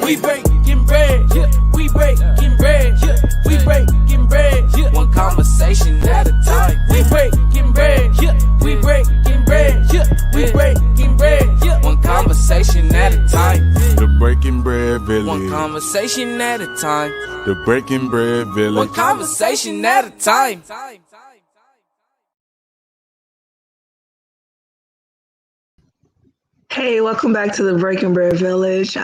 We breaking bread, we breaking bread, we breaking bread, one conversation at a time. We breaking bread, we breaking bread, we breaking bread, one conversation at a time. The Breaking Bread Village. One conversation at a time. The Breaking Bread Village. One conversation at a time. Hey, welcome back to the Breaking Bread Village.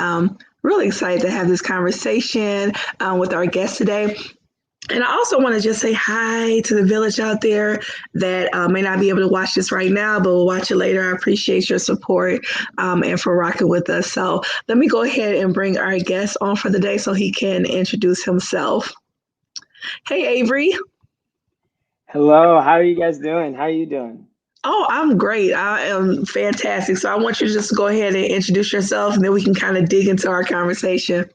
Really excited to have this conversation with our guest today. And I also want to just say hi to the village out there that may not be able to watch this right now, but will watch it later. I appreciate your support and for rocking with us. So let me go ahead and bring our guest on for the day so he can introduce himself. Hey, Avery. Hello, how are you guys doing? How are you doing? Oh, I'm great. I am fantastic. So I want you to just go ahead and introduce yourself, and then we can kind of dig into our conversation.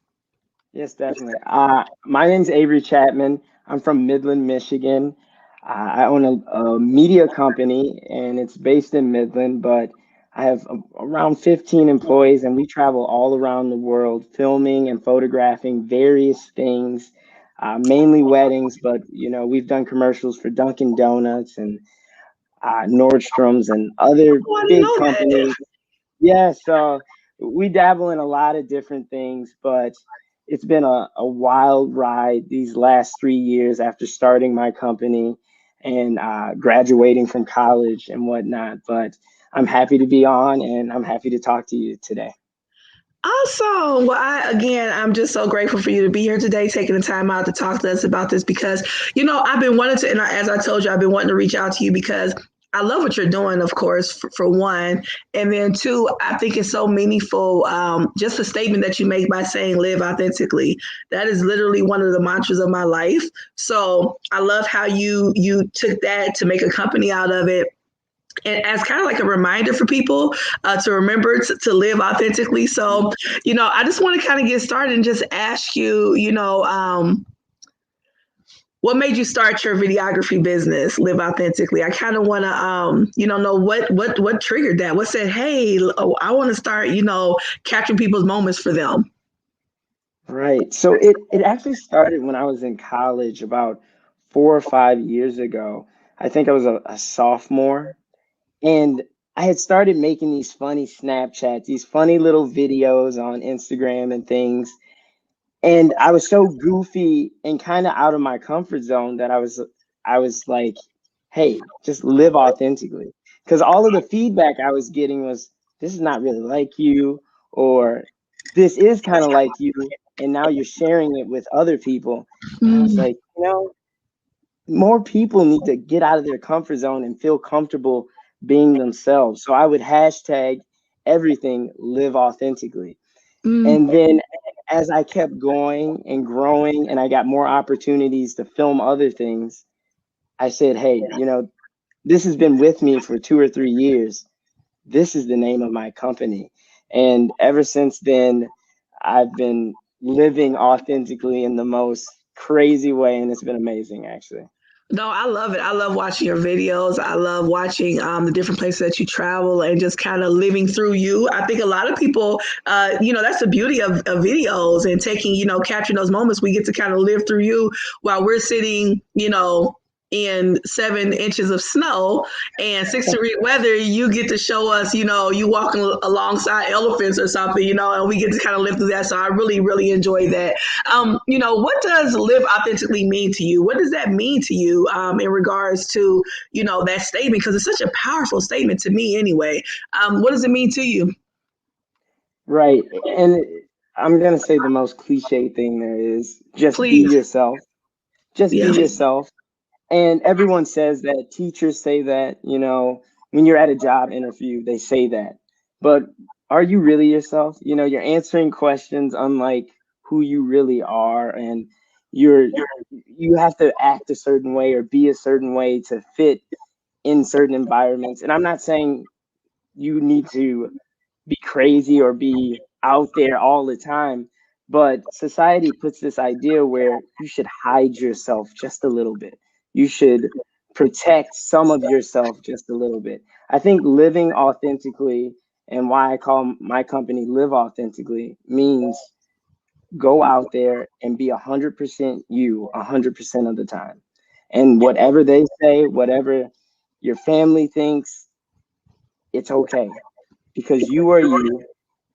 Yes, definitely. My name's Avery Chatman. I'm from Midland, Michigan. I own a media company, and it's based in Midland, but I have around 15 employees, and we travel all around the world filming and photographing various things, mainly weddings, but we've done commercials for Dunkin' Donuts and Nordstrom's and other Oh, I didn't big know that. companies. Yeah, so we dabble in a lot of different things, but it's been a wild ride these last 3 years after starting my company and graduating from college and whatnot. But I'm happy to be on and I'm happy to talk to you today. Awesome. Well, I'm just so grateful for you to be here today, taking the time out to talk to us about this because, I've been wanting to, and as I told you, I've been wanting to reach out to you because I love what you're doing, of course, for one. And then two, I think it's so meaningful. Just the statement that you make by saying live authentically. That is literally one of the mantras of my life. So I love how you took that to make a company out of it and as kind of like a reminder for people to remember to live authentically. So, I just want to kind of get started and just ask you, what made you start your videography business, Live Authentically? I kind of want to, know what triggered that. What said, hey, I want to start, capturing people's moments for them. Right. So it actually started when I was in college about 4 or 5 years ago. I think I was a sophomore. And I had started making these funny Snapchats, these funny little videos on Instagram and things. And I was so goofy and kind of out of my comfort zone that I was like, hey, just live authentically. Because all of the feedback I was getting was, this is not really like you, or this is kind of like you, and now you're sharing it with other people. And I was Mm. like, more people need to get out of their comfort zone and feel comfortable being themselves. So I would hashtag everything live authentically. Mm. And then as I kept going and growing and I got more opportunities to film other things, I said, hey, this has been with me for 2 or 3 years. This is the name of my company. And ever since then, I've been living authentically in the most crazy way. And it's been amazing, actually. No, I love it. I love watching your videos. I love watching the different places that you travel and just kind of living through you. I think a lot of people, that's the beauty of videos and taking, capturing those moments. We get to kind of live through you while we're sitting, in 7 inches of snow and 6 degree weather. You get to show us, you walking alongside elephants or something, and we get to kind of live through that. So I really, really enjoy that. What does live authentically mean to you? What does that mean to you in regards to, that statement? Because it's such a powerful statement to me anyway. What does it mean to you? Right. And I'm going to say the most cliche thing there is just be Please. yourself. Just be Yeah. yourself. And everyone says that, teachers say that, when you're at a job interview, they say that. But are you really yourself? You're answering questions unlike who you really are, and you have to act a certain way or be a certain way to fit in certain environments. And I'm not saying you need to be crazy or be out there all the time, but society puts this idea where you should hide yourself just a little bit. You should protect some of yourself just a little bit. I think living authentically, and why I call my company Live Authentically, means go out there and be 100% you 100% of the time. And whatever they say, whatever your family thinks, it's okay, because you are you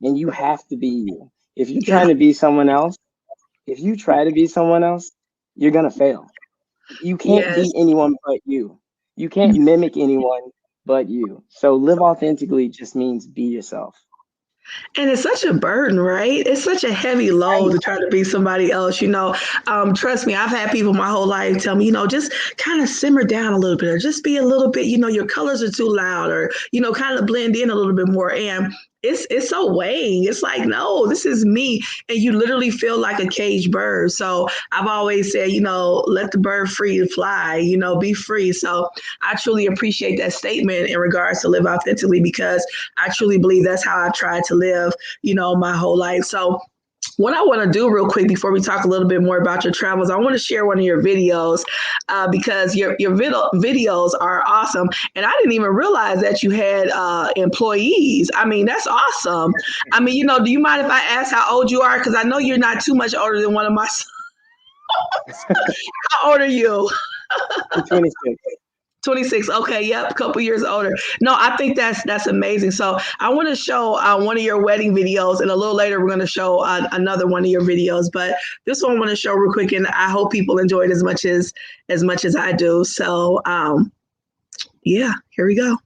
and you have to be you. If you're Yeah. trying to be someone else, if you try to be someone else, you're going to fail. You can't Yes. be anyone but you. You can't mimic anyone but you. So live authentically just means be yourself. And it's such a burden, right? It's such a heavy load to try to be somebody else. Trust me, I've had people my whole life tell me, just kind of simmer down a little bit, or just be a little bit, your colors are too loud, or kind of blend in a little bit more. And it's so weighing. It's like, no, this is me, and you literally feel like a caged bird. So I've always said, let the bird free to fly. Be free. So I truly appreciate that statement in regards to live authentically, because I truly believe that's how I've tried to live, my whole life. So what I want to do real quick before we talk a little bit more about your travels, I want to share one of your videos, because your videos are awesome. And I didn't even realize that you had employees. I mean, that's awesome. I mean, do you mind if I ask how old you are? Because I know you're not too much older than one of my sons. How old are you? I'm 26. 26. Okay, yep, a couple years older. No, I think that's amazing. So I want to show one of your wedding videos, and a little later we're going to show another one of your videos. But this one I want to show real quick, and I hope people enjoy it as much as I do. So yeah, here we go.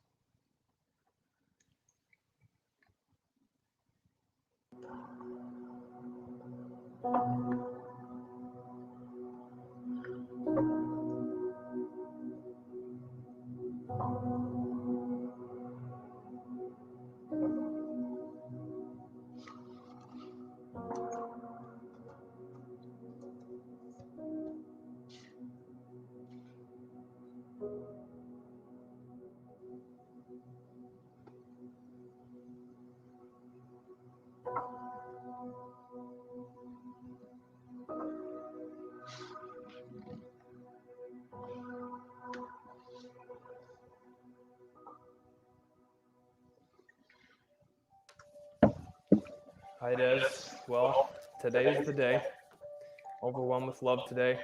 Hi, Des. Well, today is the day. Overwhelmed with love today.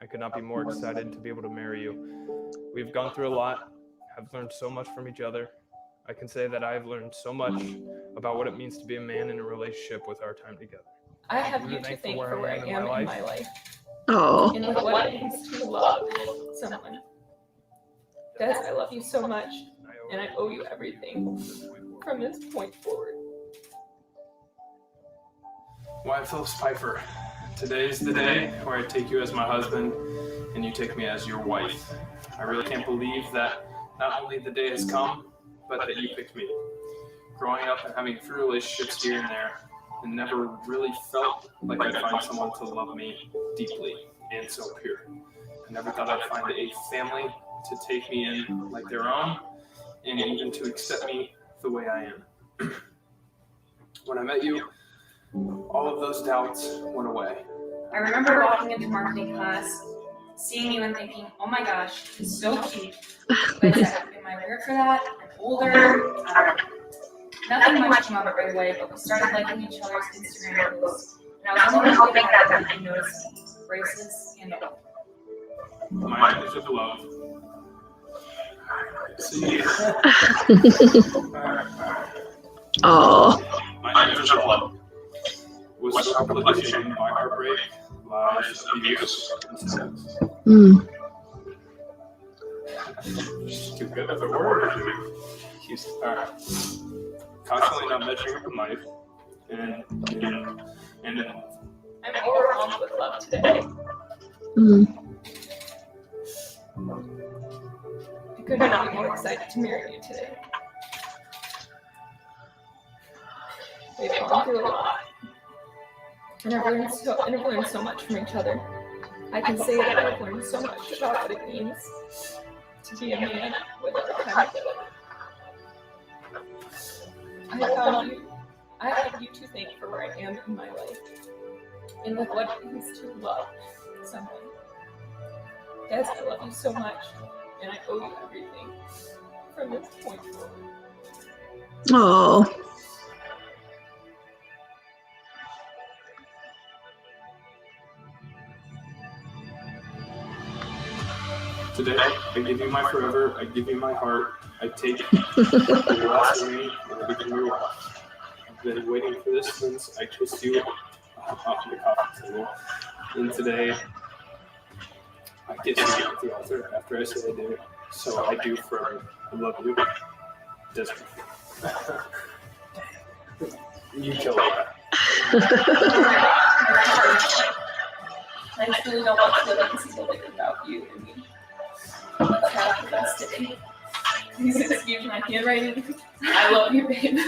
I could not be more excited to be able to marry you. We've gone through a lot, have learned so much from each other. I can say that I've learned so much about what it means to be a man in a relationship with our time together. I have you to thank for where I am in my life. Oh, And with what it means to love someone. Des, I love you so much, and I owe you everything from this point forward. Wyatt Phillips Piper, today is the day where I take you as my husband and you take me as your wife. I really can't believe that not only the day has come, but that you picked me. Growing up and having a few relationships here and there, and never really felt like I'd find someone to love me deeply and so pure. I never thought I'd find a family to take me in like their own, and even to accept me the way I am. When I met you, all of those doubts went away. I remember walking into marketing class, seeing you and thinking, oh my gosh, she's so cute. But am I weird for that? I'm older. Nothing much came of it right away, but we started liking each other's Instagram posts. And I was only hoping that you noticed me. Braces and all. My image of love. See, oh, my image of love was so conditioned by heartbreak, lies, abuse, and sex. Just too good of a word. He's constantly not measuring up in life, and I'm overwhelmed with love today. I could not be more excited to marry you today. We've gone through a lot, and I've learned so much from each other. I can say that I've learned so much about what it means to be a man with our time together. I have you to thank for where I am in my life, and with what it means to love someone. Des, I love you so much, and I owe you everything from this point forward. oh. today, I give you my forever, I give you my heart, I take your last ring, and I become your wife. I've been waiting for this since I kissed you on the coffee table. And today, I kiss you at the altar after I say I do. So I do forever. I love you. Desmond. You killed that. I truly don't want to live in a single day without you. I mean, let's have the best day. Please excuse my handwriting. I love you, babe.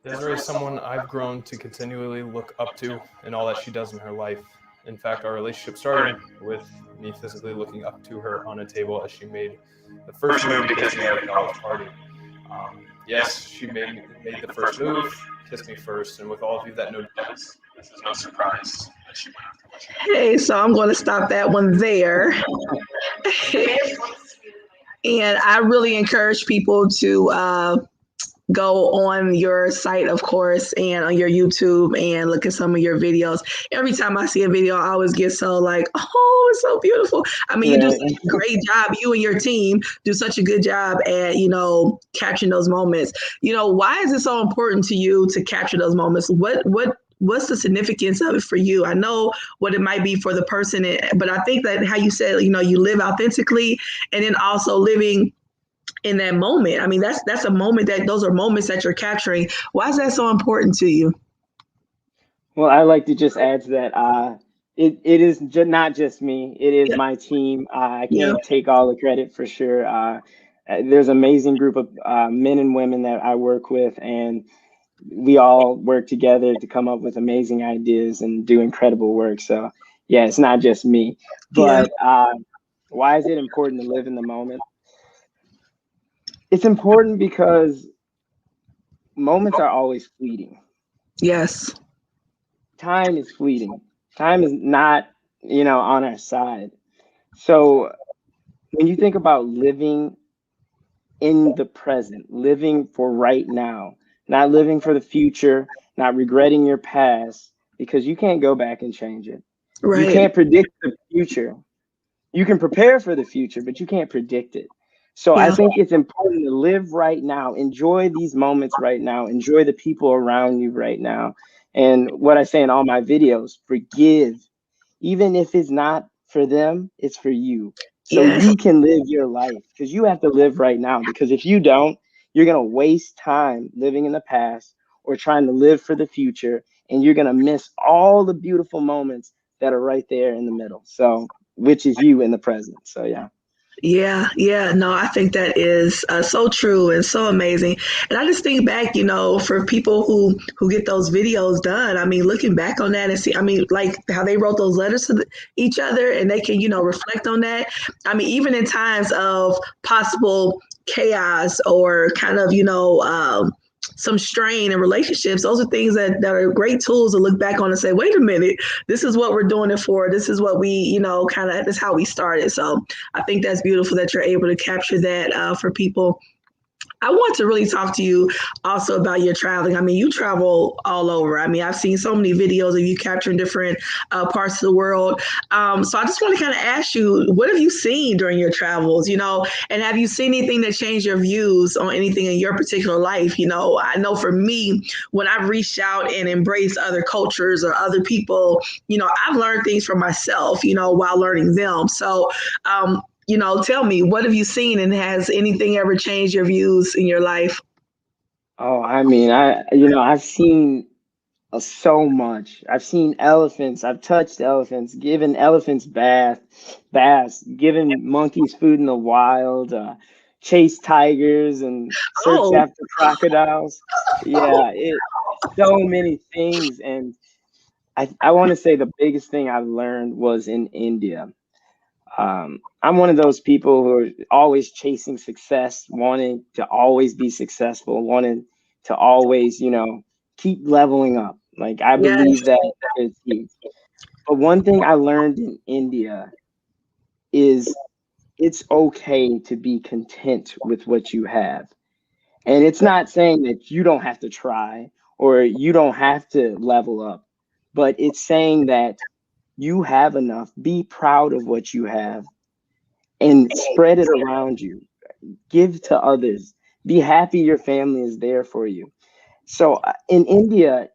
Desiree is someone I've grown to continually look up to in all that she does in her life. In fact, our relationship started with me physically looking up to her on a table as she made the first move to kiss me at a college party. Yes, she made the first move, kissed me first, and with all of you that know this is no surprise that she went after me. Hey, so I'm going to stop that one there. And I really encourage people to go on your site, of course, and on your YouTube and look at some of your videos. Every time I see a video, I always get so like, oh, it's so beautiful. I mean, you do such a great job. You and your team do such a good job at, capturing those moments. Why is it so important to you to capture those moments? What's the significance of it for you? I know what it might be for the person, but I think that how you said, you live authentically, and then also living in that moment. I mean, that's a moment those are moments that you're capturing. Why is that so important to you? Well, I like to just add to that. It is not just me. It is my team. I can't take all the credit for sure. There's an amazing group of men and women that I work with, and we all work together to come up with amazing ideas and do incredible work. So yeah, it's not just me. But why is it important to live in the moment? It's important because moments are always fleeting. Yes. Time is fleeting. Time is not, on our side. So when you think about living in the present, living for right now, not living for the future, not regretting your past, because you can't go back and change it. Right. You can't predict the future. You can prepare for the future, but you can't predict it. So I think it's important to live right now, enjoy these moments right now, enjoy the people around you right now. And what I say in all my videos, forgive, even if it's not for them, it's for you. So you can live your life, because you have to live right now. Because if you don't, you're going to waste time living in the past or trying to live for the future. And you're going to miss all the beautiful moments that are right there in the middle. So, which is you in the present. So, yeah. Yeah. No, I think that is so true and so amazing. And I just think back, for people who get those videos done, I mean, looking back on that and see, I mean, like how they wrote those letters to each other, and they can, reflect on that. I mean, even in times of possible chaos or kind of, some strain in relationships, those are things that are great tools to look back on and say, wait a minute, this is what we're doing it for. This is what we, this is how we started. So I think that's beautiful that you're able to capture that for people. I want to really talk to you also about your traveling. I mean, you travel all over. I mean, I've seen so many videos of you capturing different parts of the world. So I just want to kind of ask you, what have you seen during your travels, and have you seen anything that changed your views on anything in your particular life? I know for me, when I've reached out and embraced other cultures or other people, I've learned things for myself, while learning them. So, tell me, what have you seen, and has anything ever changed your views in your life? Oh, I mean, I've seen so much. I've seen elephants. I've touched elephants, given elephants baths, given monkeys food in the wild, chase tigers and search Oh, after crocodiles. Yeah, so many things. And I want to say the biggest thing I've learned was in India. I'm one of those people who are always chasing success, wanting to always be successful, wanting to always, keep leveling up. Like I yes, believe that it's key. But one thing I learned in India is it's okay to be content with what you have. And it's not saying that you don't have to try or you don't have to level up, but it's saying that you have enough. Be proud of what you have and spread it around you. Give to others. Be happy your family is there for you. So in India,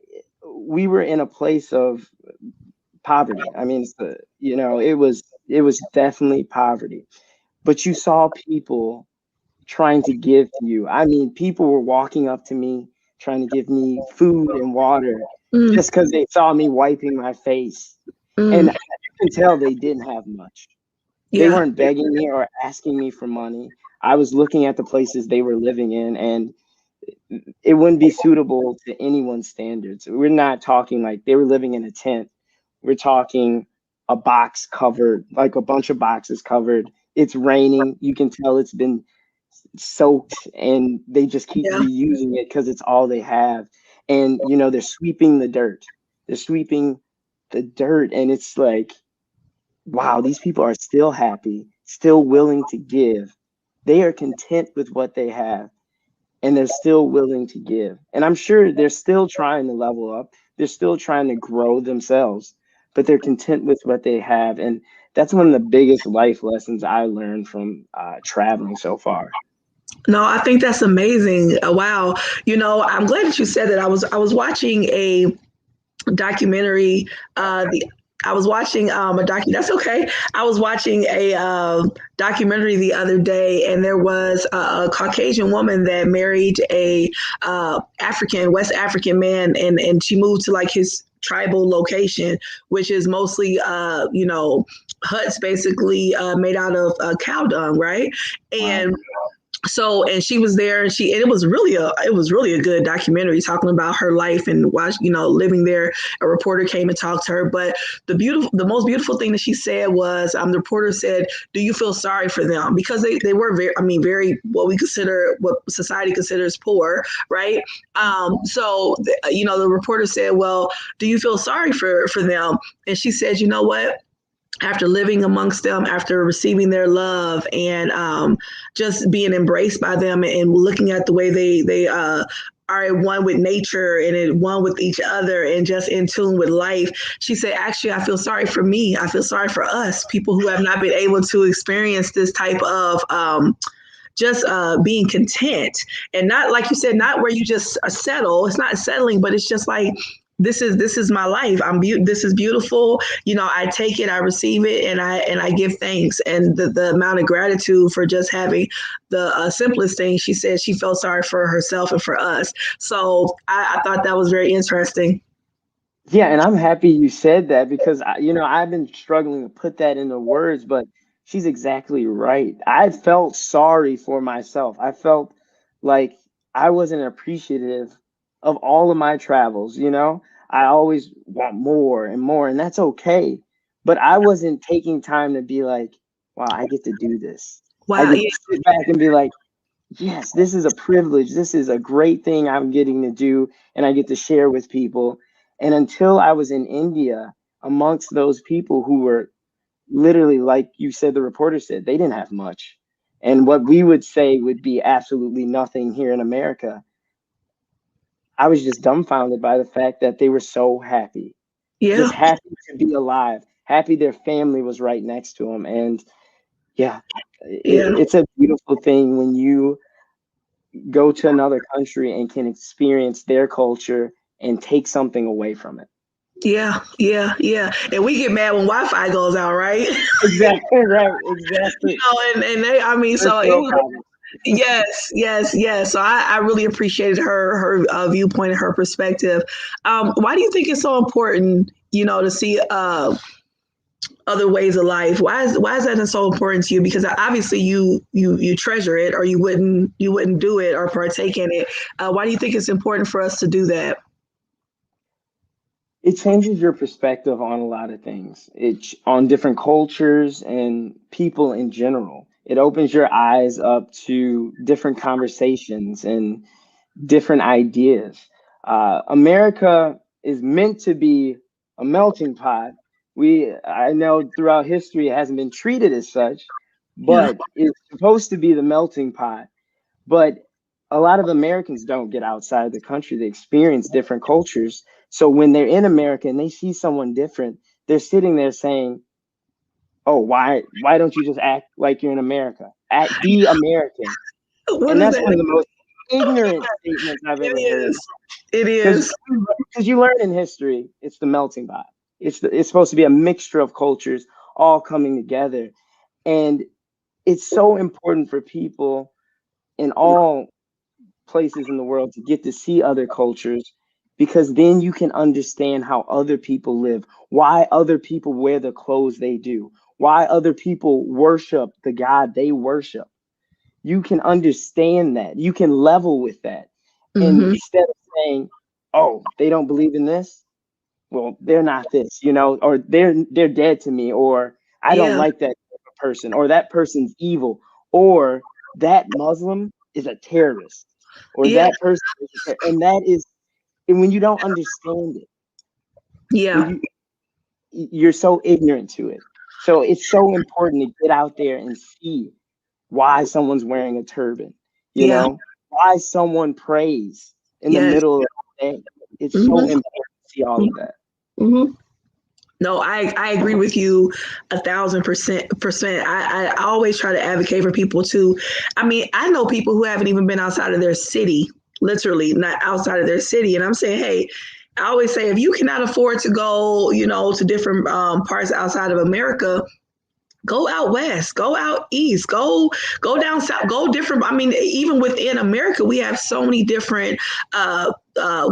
we were in a place of poverty. I mean, it was definitely poverty. But you saw people trying to give to you. I mean, people were walking up to me trying to give me food and water mm, just because they saw me wiping my face. And mm, you can tell they didn't have much. They yeah, weren't begging me or asking me for money. I was looking at the places they were living in, and it wouldn't be suitable to anyone's standards. We're not talking like they were living in a tent. We're talking a box covered, like a bunch of boxes covered. It's raining. You can tell it's been soaked, and they just keep yeah, reusing it because it's all they have. And, they're sweeping the dirt. They're sweeping the dirt, and it's like, wow, these people are still happy, still willing to give. They are content with what they have and they're still willing to give. And I'm sure they're still trying to level up. They're still trying to grow themselves, but they're content with what they have. And that's one of the biggest life lessons I learned from traveling so far. no, I think that's amazing. Wow, I'm glad that you said that. I was watching a documentary. The I was watching a That's okay. I was watching a documentary the other day, and there was a Caucasian woman that married a West African man, and she moved to like his tribal location, which is mostly huts basically made out of cow dung, right? Wow. And so, and she was there, and it was really a good documentary talking about her life and why, living there. A reporter came and talked to her, but the most beautiful thing that she said was, the reporter said, do you feel sorry for them? Because they were very, very, what society considers poor, right? The reporter said, well, do you feel sorry for them? And she said, you know what? After living amongst them, after receiving their love, and just being embraced by them, and looking at the way they are at one with nature and at one with each other and just in tune with life. She said, actually, I feel sorry for me. I feel sorry for us, people who have not been able to experience this type of just being content, and not, like you said, not where you just settle. It's not settling, but it's just like, this is my life. This is beautiful. I take it, I receive it, and I give thanks. And the amount of gratitude for just having the simplest thing. She said she felt sorry for herself and for us. So I thought that was very interesting. Yeah, and I'm happy you said that because I've been struggling to put that into words, but she's exactly right. I felt sorry for myself. I felt like I wasn't appreciative of all of my travels. I always want more and more, and that's okay. But I wasn't taking time to be like, wow, I get to do this. I Wow. get to sit back and be like, yes, this is a privilege. This is a great thing I'm getting to do, and I get to share with people. And until I was in India, amongst those people who were literally, like you said, the reporter said, they didn't have much. And what we would say would be absolutely nothing here in America. I was just dumbfounded by the fact that they were so happy, Yeah. just happy to be alive, happy their family was right next to them. And yeah, Yeah. it's a beautiful thing when you go to another country and can experience their culture and take something away from it. Yeah. Yeah. Yeah. And we get mad when Wi-Fi goes out, right? Exactly right. Exactly. And they, There's so it no was. problem. Yes, yes, yes. So I really appreciated her viewpoint and her perspective. Why do you think it's so important, to see other ways of life. Why is that so important to you? Because obviously you treasure it, or you wouldn't do it or partake in it. Why do you think it's important for us to do that? It changes your perspective on a lot of things. On different cultures and people in general. It opens your eyes up to different conversations and different ideas. America is meant to be a melting pot. I know throughout history it hasn't been treated as such, Yeah. but it's supposed to be the melting pot. But a lot of Americans don't get outside the country. They experience different cultures. So when they're in America and they see someone different, they're sitting there saying, "Oh, why don't you just act like you're in America? Be American." What And is that's that? one of the most ignorant statements I've It ever heard. is. It Because is. you learn in history, it's the melting pot. It's supposed to be a mixture of cultures all coming together, and it's so important for people in all places in the world to get to see other cultures, because then you can understand how other people live, why other people wear the clothes they do, why other people worship the God they worship. You can understand that. You can level with that. And Hmm. instead of saying, "Oh, they don't believe in this. Well, they're not this," or they're dead to me, or "I don't Yeah. like that person," or "That person's evil," or "That Muslim is a terrorist," or Yeah. "That person is a and that is, and when you don't understand it, when Yeah. you're so ignorant to it. So it's so important to get out there and see why someone's wearing a turban, Yeah. why someone prays in the Yes. middle of the day. It's so Hmm. important to see all of that. Hmm. No, I agree with you 1,000%. I always try to advocate for people to. I mean, I know people who haven't even been outside of their city, literally not outside of their city, and I'm saying, hey, I always say if you cannot afford to go, to different parts outside of America, go out west, go out east, go down south, go different. I mean, even within America, we have so many different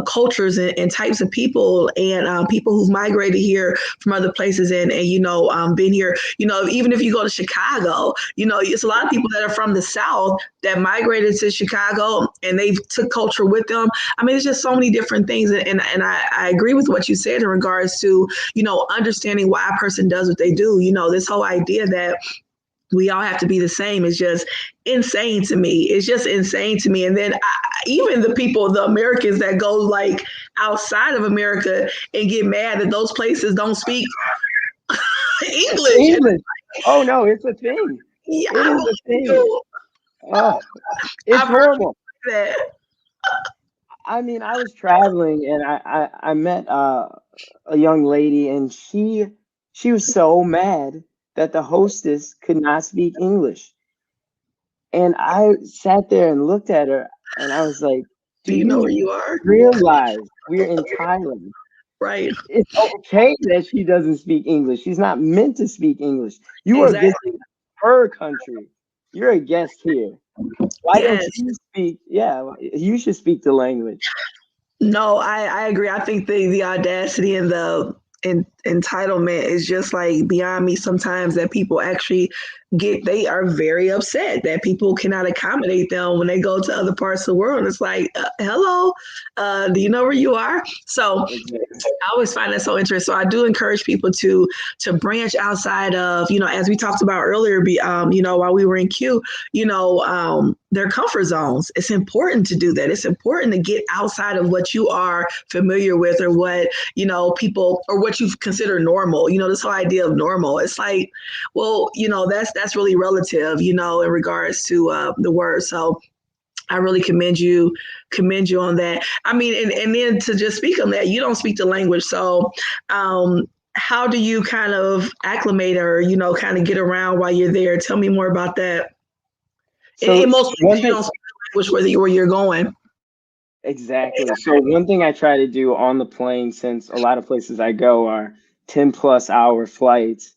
cultures and types of people, and people who've migrated here from other places, and been here. Even if you go to Chicago, it's a lot of people that are from the South that migrated to Chicago, and they took culture with them. I mean, it's just so many different things, and I agree with what you said in regards to understanding why a person does what they do. This whole idea that we all have to be the same is just insane to me. It's just insane to me. And then even the Americans that go like outside of America and get mad that those places don't speak English. And English. Oh no, it's a thing. yeah, It I is a thing. believe Oh, it's I've heard horrible. that. I mean, I was traveling and I met a young lady, and she was so mad that the hostess could not speak English. And I sat there and looked at her, and I was like, "Do Do you know where you you are? realize we're in Thailand? Right. It's okay that she doesn't speak English. She's not meant to speak English. You are Exactly. visiting her country. You're a guest here. Why don't Yes. you speak? Yeah, you should speak the language." No, I agree. I think the audacity and the entitlement is just like beyond me sometimes, that people actually they are very upset that people cannot accommodate them when they go to other parts of the world. It's like, hello, do you know where you are? So Exactly. I always find that so interesting. So I do encourage people to branch outside of, as we talked about earlier, while we were in Q, their comfort zones. It's important to do that. It's important to get outside of what you are familiar with, or what, people, or what you consider normal. This whole idea of normal. It's like, well, that's really relative, in regards to the word. So I really commend you on that. I mean, and then to just speak on that, you don't speak the language. So how do you kind of acclimate, or, kind of get around while you're there? Tell me more about that. In So most one places, you thing, don't speak the language where you're going. exactly. So one thing I try to do on the plane, since a lot of places I go are 10-plus hour flights,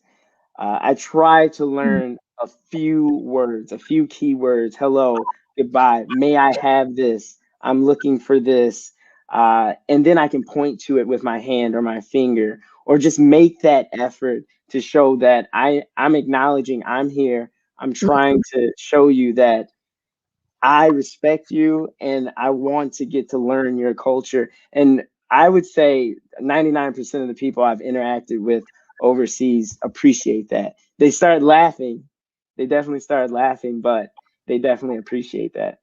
I try to learn a few words, a few key words. Hello, goodbye. May I have this? I'm looking for this. And then I can point to it with my hand or my finger, or just make that effort to show that I'm acknowledging I'm here. I'm trying to show you that I respect you and I want to get to learn your culture. And I would say 99% of the people I've interacted with overseas appreciate that. They start laughing. They definitely start laughing, but they definitely appreciate that.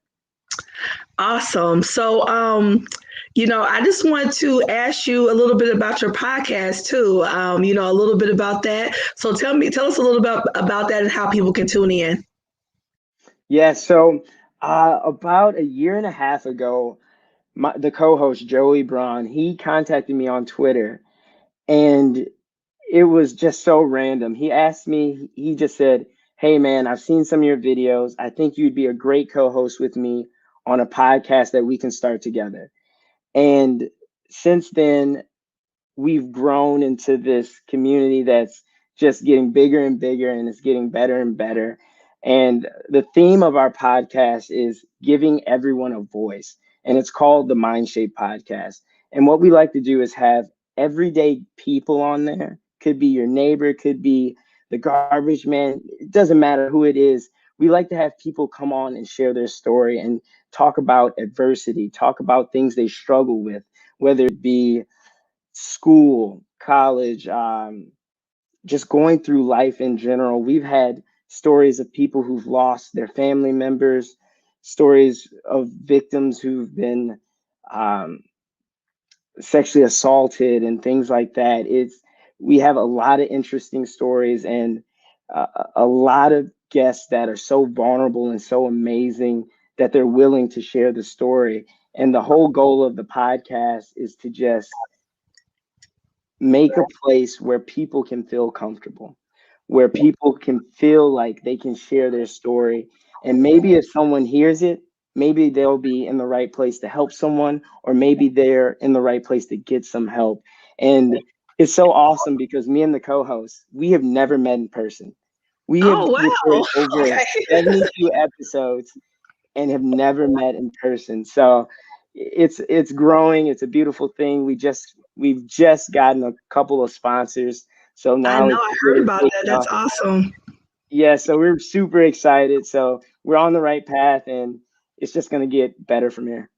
Awesome. So, I just want to ask you a little bit about your podcast too. A little bit about that. So tell us a little bit about that and how people can tune in. Yeah, so about a year and a half ago, the co-host Joey Braun, he contacted me on Twitter, and it was just so random. He asked me, he just said, "Hey man, I've seen some of your videos. I think you'd be a great co-host with me on a podcast that we can start together." And since then, we've grown into this community that's just getting bigger and bigger, and it's getting better and better. And the theme of our podcast is giving everyone a voice, and it's called the Mindshape Podcast. And what we like to do is have everyday people on there. Could be your neighbor, could be the garbage man. It doesn't matter who it is. We like to have people come on and share their story and talk about adversity, talk about things they struggle with, whether it be school, college, just going through life in general. We've had stories of people who've lost their family members, stories of victims who've been um, sexually assaulted and things like that. We have a lot of interesting stories, and a lot of guests that are so vulnerable and so amazing that they're willing to share the story. And the whole goal of the podcast is to just make a place where people can feel comfortable, where people can feel like they can share their story. And maybe if someone hears it, maybe they'll be in the right place to help someone, or maybe they're in the right place to get some help. And it's so awesome because me and the co-host, we have never met in person. We have Oh, wow. recorded over Okay. 72 episodes and have never met in person. So it's growing. It's a beautiful thing. We've just gotten a couple of sponsors. So I now know. it's I heard really about taking that. That's off. awesome. Yeah, so we're super excited. So we're on the right path, and it's just going to get better from here.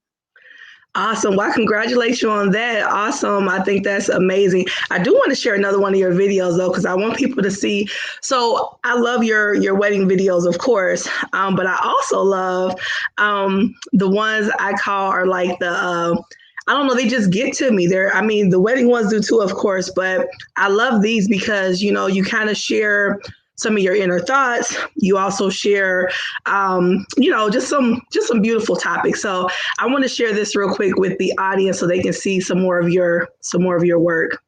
Awesome. Well, congratulations on that. Awesome. I think that's amazing. I do want to share another one of your videos though, because I want people to see. So I love your wedding videos, of course, but I also love the ones I call are like the I don't know, they just get to me. The wedding ones do too, of course, but I love these because you kind of share some of your inner thoughts. You also share, just some beautiful topics. So I want to share this real quick with the audience so they can see some more of your work.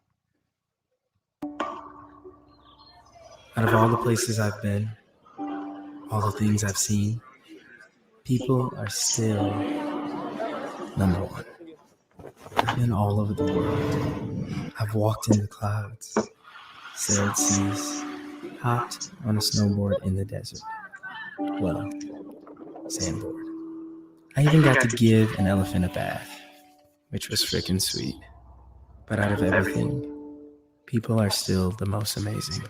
Out of all the places I've been, all the things I've seen, people are still number one. I've been all over the world. I've walked in the clouds, sailed seas, hopped on a snowboard in the desert. Well, sandboard. I even got to give an elephant a bath, which was freaking sweet. But out of everything, people are still the most amazing,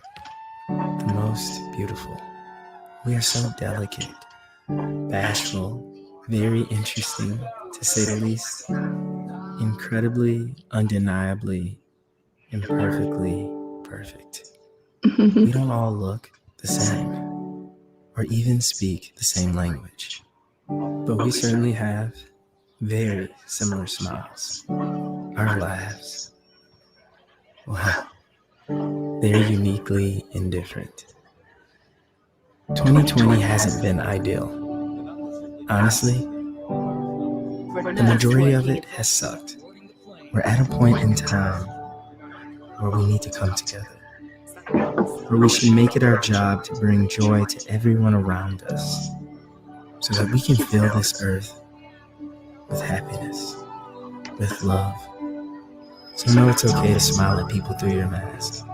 the most beautiful. We are so delicate, bashful, very interesting, to say the least, incredibly, undeniably, imperfectly perfect. We don't all look the same, or even speak the same language, but we certainly have very similar smiles. Our laughs, well, they're uniquely indifferent. 2020 hasn't been ideal. Honestly, the majority of it has sucked. We're at a point in time where we need to come together, where we should make it our job to bring joy to everyone around us so that we can fill this earth with happiness, with love. So know it's okay to smile at people through your mask.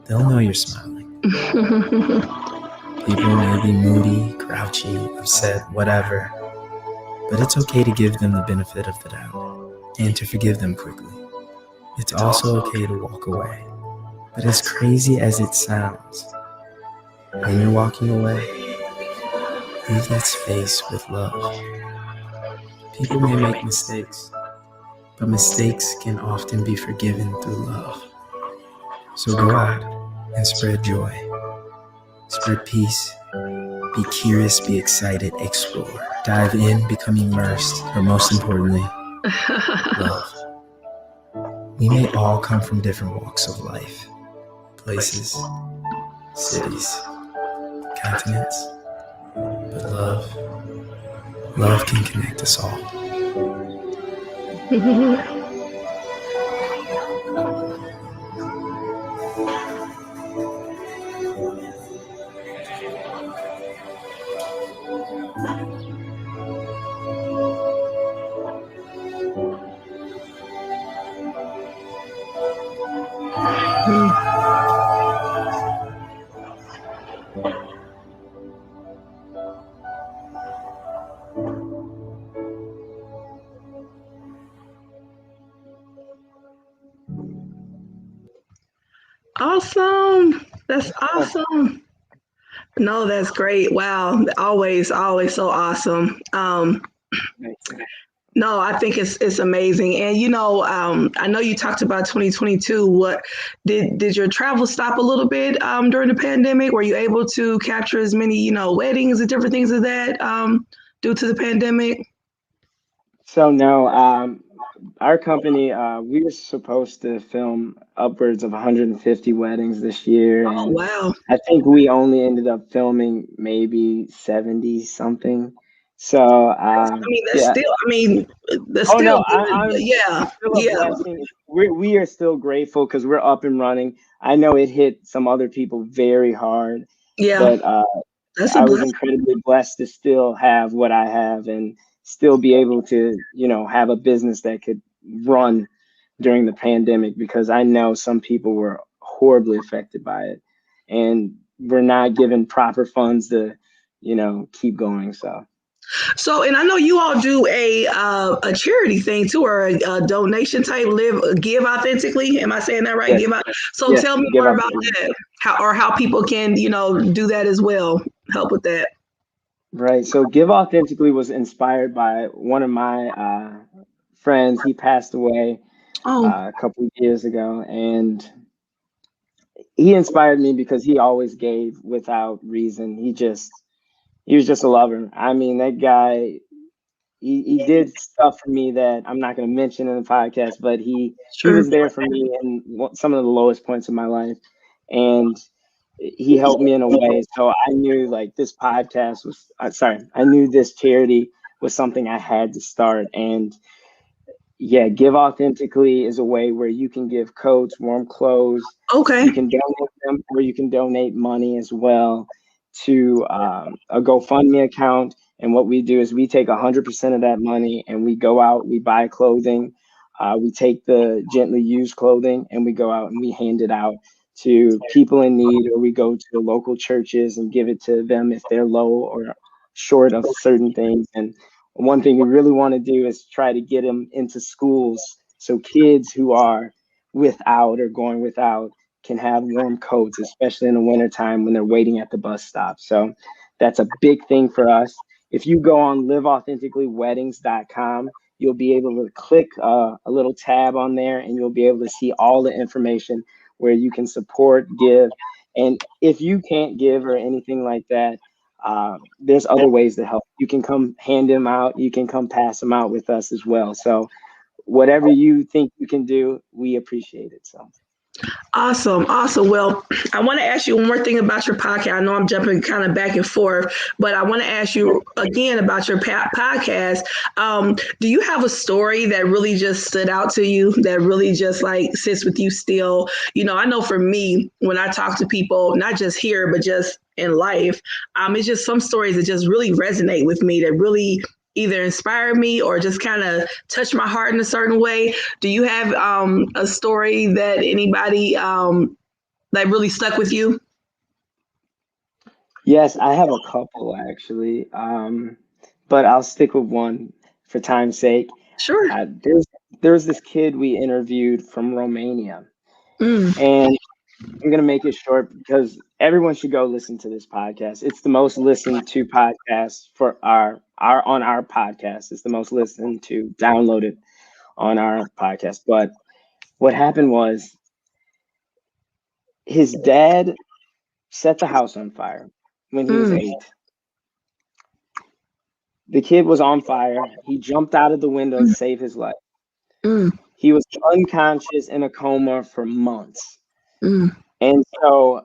They'll know you're smiling. People may be moody, grouchy, upset, whatever, but it's okay to give them the benefit of the doubt. and to forgive them quickly. It's also okay to walk away. But as crazy as it sounds, when you're walking away, leave that space with love. People may make mistakes, but mistakes can often be forgiven through love. So go out and spread joy, spread peace, be curious, be excited, explore, dive in, become immersed, but most importantly, love. We may all come from different walks of life, places, cities, continents, but love can connect us all. Awesome. That's awesome. No, that's great. Wow. Always, always so awesome. No, I think it's amazing. And I know you talked about 2022. What did your travel stop a little bit during the pandemic? Were you able to capture as many, weddings and different things of that due to the pandemic? So no, our company, we were supposed to film upwards of 150 weddings this year, Oh, and wow. I think we only ended up filming maybe 70 something. So yeah. That's Oh still no, good. it's Yeah. still a Yeah. blessing. We are still grateful because we're up and running. I know it hit some other people very hard, Yeah. but That's a I was blessing. incredibly blessed to still have what I have and still be able to, have a business that could run during the pandemic because I know some people were horribly affected by it and we're not given proper funds to, keep going. So So, and I know you all do a charity thing too, or a donation type. Give authentically. Am I saying that right? yes, Give out. So, yes, tell me give more up. about that. How people can do that as well. Help with that. Right. So Give Authentically was inspired by one of my friends. He passed away Oh, a couple of years ago, and he inspired me because he always gave without reason. He was just a lover. I mean, that guy, he did stuff for me that I'm not going to mention in the podcast, but he sure. was there for me in some of the lowest points of my life, and he helped me in a way. So I knew like this podcast was, I knew this charity was something I had to start. And yeah, Give Authentically is a way where you can give coats, warm clothes. Okay. You can donate them, or you can donate money as well to a GoFundMe account. And what we do is we take 100% of that money and we go out, we buy clothing. We take the gently used clothing and we go out and we hand it out to people in need, or we go to the local churches and give it to them if they're low or short of certain things. And one thing we really want to do is try to get them into schools so kids who are without or going without can have warm coats, especially in the wintertime when they're waiting at the bus stop. So that's a big thing for us. If you go on liveauthenticallyweddings.com, you'll be able to click a little tab on there and you'll be able to see all the information where you can support, give. And if you can't give or anything like that, there's other ways to help. You can come hand them out. You can come pass them out with us as well. So whatever you think you can do, we appreciate it. So. Awesome, awesome. Well, I want to ask you one more thing about your podcast. I know I'm jumping kind of back and forth, but I want to ask you again about your podcast. Do you have a story that really just stood out to you, that really just like sits with you still? I know for me, when I talk to people, not just here, but just in life, it's just some stories that just really resonate with me, that really either inspire me or just kind of touch my heart in a certain way. Do you have a story that anybody that really stuck with you? Yes, I have a couple actually, but I'll stick with one for time's sake. Sure. There's there was this kid we interviewed from Romania, Mm, and I'm gonna make it short because everyone should go listen to this podcast. It's the most listened to podcast for our on our podcast. It's the most listened to downloaded on our podcast. But what happened was his dad set the house on fire when he was mm, 8. The kid was on fire. He jumped out of the window to save his life. mm, He was unconscious in a coma for months. mm. And so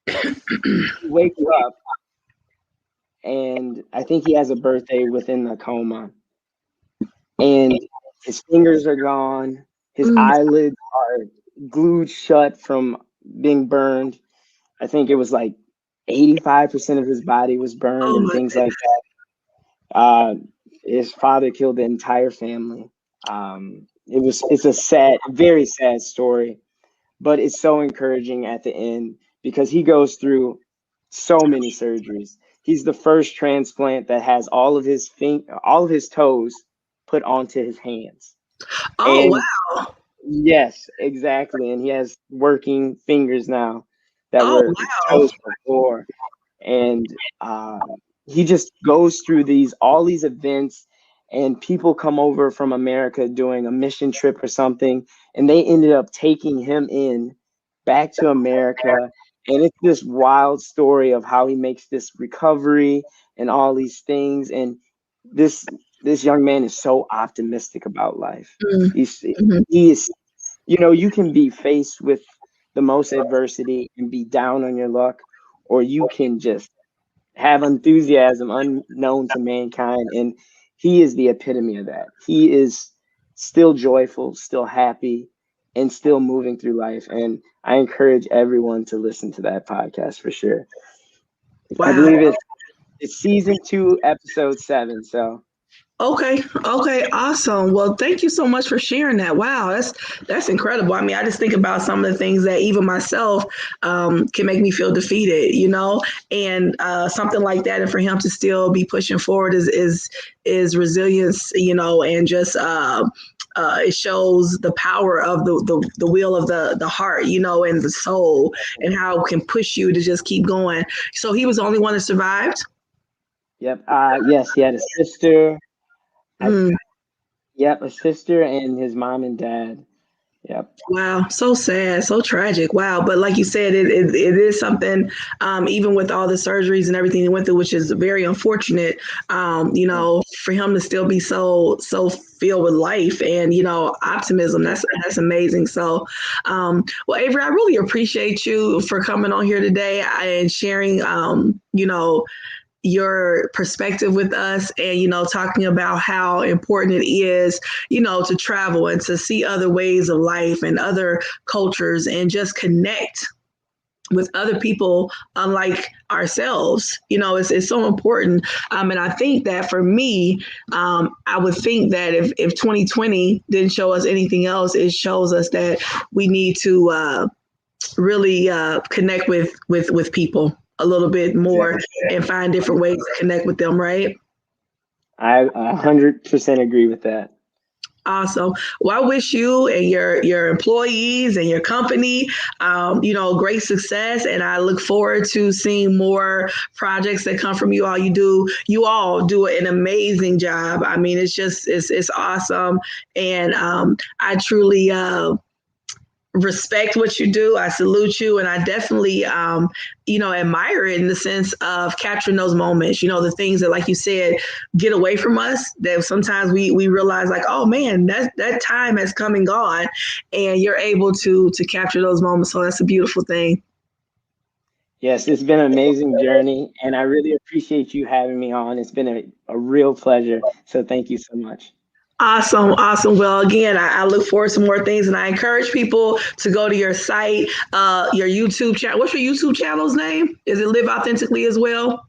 he wakes up, and I think he has a birthday within the coma. And his fingers are gone. His Mm. eyelids are glued shut from being burned. I think it was like 85% of his body was burned Oh and my things like goodness. that. His father killed the entire family. It's a sad, very sad story, but it's so encouraging at the end because he goes through so many surgeries. He's the first transplant that has all of his toes put onto his hands. Oh And wow. yes, exactly. And he has working fingers now that Oh were wow. toes before. And he just goes through all these events, and people come over from America doing a mission trip or something, and they ended up taking him in back to America. And it's this wild story of how he makes this recovery and all these things. And this this young man is so optimistic about life. Mm, He's mhm. he is, you can be faced with the most adversity and be down on your luck, or you can just have enthusiasm unknown to mankind. And he is the epitome of that. He is still joyful, still happy, and still moving through life. And I encourage everyone to listen to that podcast for sure. I Wow. believe it's season 2, episode 7. So Okay. Okay. Awesome. Well, thank you so much for sharing that. Wow, that's incredible. I mean, I just think about some of the things that even myself can make me feel defeated, and something like that, and for him to still be pushing forward is resilience, and just. It shows the power of the will of the heart, and the soul, and how it can push you to just keep going. So he was the only one that survived. yep. Yes, he had a sister. I Mm. Yep, a sister and his mom and dad. Yep. Wow, so sad, so tragic. Wow, but like you said, it is something. Even with all the surgeries and everything he went through, which is very unfortunate. For him to still be so filled with life and optimism. That's amazing. So, well, Avery, I really appreciate you for coming on here today and sharing. Your perspective with us and talking about how important it is to travel and to see other ways of life and other cultures and just connect with other people unlike ourselves. It's so important. And I think that for me, I would think that if 2020 didn't show us anything else, it shows us that we need to really connect with people a little bit more Exactly. and find different ways to connect with them, right? I 100% agree with that. Awesome. Well, I wish you and your employees and your company, great success. And I look forward to seeing more projects that come from you all. You all do an amazing job. I mean, it's awesome. And I truly respect what you do. I salute you, and I definitely, admire it in the sense of capturing those moments. The things that, like you said, get away from us. That sometimes we realize, like, oh man, that time has come and gone, and you're able to capture those moments. So that's a beautiful thing. Yes, it's been an amazing journey, and I really appreciate you having me on. It's been a real pleasure. So thank you so much. Awesome, awesome. Well, again, I look forward to more things, and I encourage people to go to your site, your YouTube channel. What's your YouTube channel's name? Is it Live Authentically as well?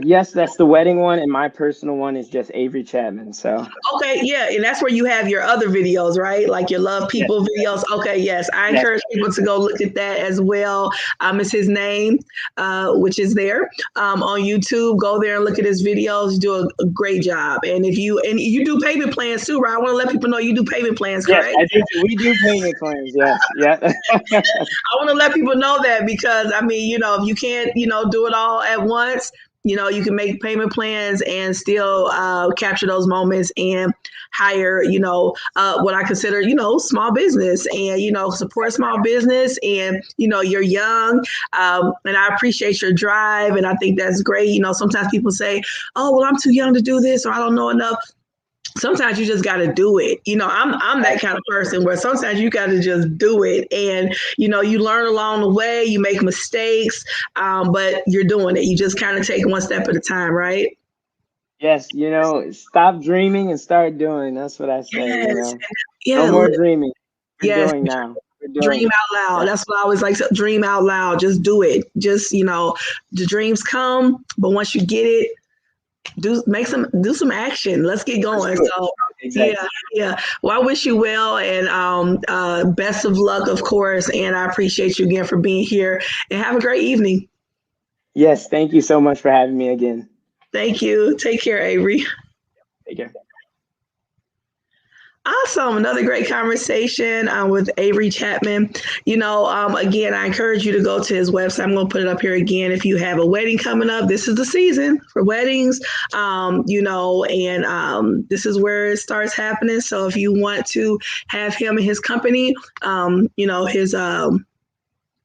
Yes, that's the wedding one, and my personal one is just Avery Chatman. So Okay, yeah, and that's where you have your other videos, right? Like your love yes, people videos. Okay, yes, I yes, encourage people to go look at that as well. It's his name, which is there on YouTube. Go there and look at his videos. Do a great job. And if you do payment plans too, right? I want to let people know you do payment plans, yes. correct? I do. We do payment plans. Yes, yeah. I want to let people know that because I mean, if you can't, do it all at once, you can make payment plans and still capture those moments and hire, what I consider, small business and, support small business and, you're young and I appreciate your drive. And I think that's great. Sometimes people say, oh, well, I'm too young to do this or I don't know enough. Sometimes you just got to do it. I'm that kind of person where sometimes you got to just do it. And, you learn along the way, you make mistakes, but you're doing it. You just kind of take one step at a time, right? Yes, stop dreaming and start doing. That's what I say. Yes. No Yeah. more dreaming. We're Yes. doing now. We're doing Dream it. out loud. Yeah. That's what I always like to dream out loud. Just do it. Just, the dreams come, but once you get it, do some action. Let's get Let's going. do it. So Exactly. yeah. Well, I wish you well and best of luck, of course. And I appreciate you again for being here. And have a great evening. Yes, thank you so much for having me again. Thank you. Take care, Avery. Take care. Awesome. Another great conversation with Avery Chatman. Again, I encourage you to go to his website. I'm going to put it up here again. If you have a wedding coming up, this is the season for weddings, and this is where it starts happening. So if you want to have him and his company, his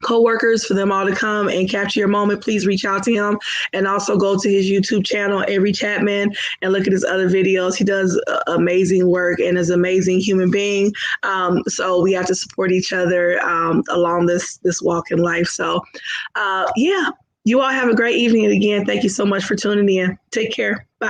co-workers for them all to come and capture your moment, please reach out to him and also go to his YouTube channel, Avery Chatman, and look at his other videos. He does amazing work and is an amazing human being. So we have to support each other along this walk in life. So you all have a great evening. And again, thank you so much for tuning in. Take care. Bye.